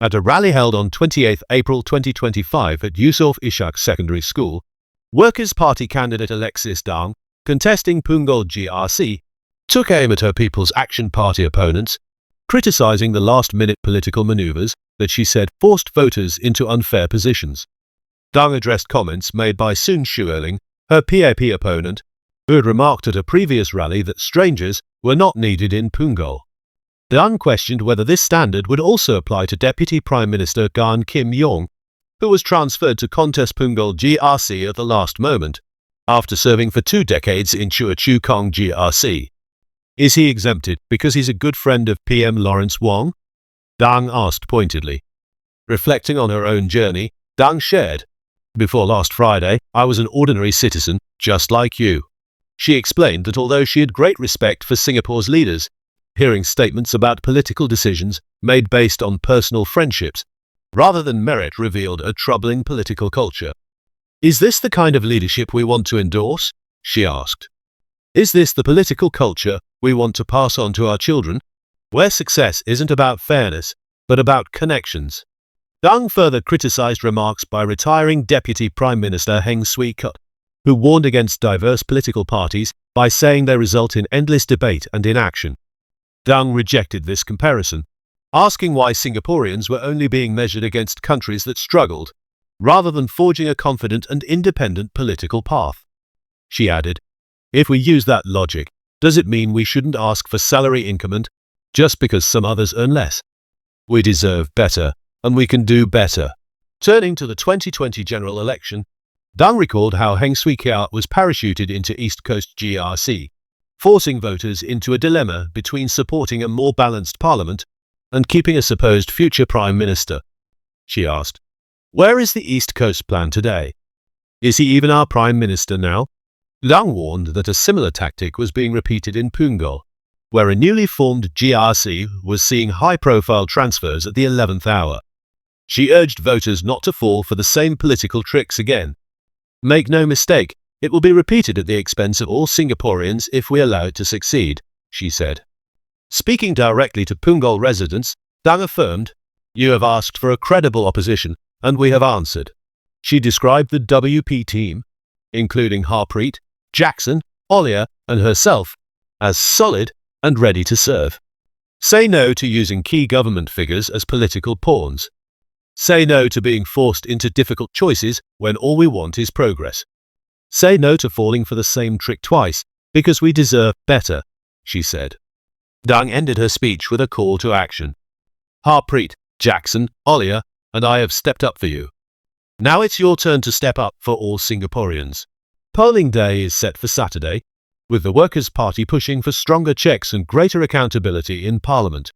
At a rally held on 28 April 2025 at Yusof Ishak Secondary School, Workers' Party candidate Alexis Dang, contesting Punggol GRC, took aim at her People's Action Party opponents, criticising the last-minute political manoeuvres that she said forced voters into unfair positions. Dang addressed comments made by Sun Shuerling, her PAP opponent, who had remarked at a previous rally that strangers were not needed in Punggol. Dang questioned whether this standard would also apply to Deputy Prime Minister Gan Kim Yong, who was transferred to contest Punggol GRC at the last moment, after serving for 2 decades in Chua Chu Kang GRC. Is he exempted because he's a good friend of PM Lawrence Wong? Dang asked pointedly. Reflecting on her own journey, Dang shared, "Before last Friday, I was an ordinary citizen, just like you." She explained that although she had great respect for Singapore's leaders, hearing statements about political decisions made based on personal friendships rather than merit revealed a troubling political culture. "Is this the kind of leadership we want to endorse?" she asked. "Is this the political culture we want to pass on to our children, where success isn't about fairness, but about connections?" Dang further criticised remarks by retiring Deputy Prime Minister Heng Swee-keat, who warned against diverse political parties by saying they result in endless debate and inaction. Dang rejected this comparison, asking why Singaporeans were only being measured against countries that struggled, rather than forging a confident and independent political path. She added, "If we use that logic, does it mean we shouldn't ask for salary increment just because some others earn less? We deserve better, and we can do better." Turning to the 2020 general election, Dang recalled how Heng Swee-keat was parachuted into East Coast GRC, forcing voters into a dilemma between supporting a more balanced parliament and keeping a supposed future prime minister. She asked, "Where is the East Coast plan today? Is he even our prime minister now?" Dang warned that a similar tactic was being repeated in Punggol, where a newly formed GRC was seeing high-profile transfers at the 11th hour. She urged voters not to fall for the same political tricks again. "Make no mistake, it will be repeated at the expense of all Singaporeans if we allow it to succeed," she said. Speaking directly to Punggol residents, Dang affirmed, "You have asked for a credible opposition, and we have answered." She described the WP team, including Harpreet, Jackson, Olia, and herself, as solid and ready to serve. Say no to using key government figures as political pawns. Say no to being forced into difficult choices when all we want is progress. Say no to falling for the same trick twice, because we deserve better, she said. Dang ended her speech with a call to action. "Harpreet, Jackson, Olia, and I have stepped up for you. Now it's your turn to step up for all Singaporeans." Polling day is set for Saturday, with the Workers' Party pushing for stronger checks and greater accountability in Parliament.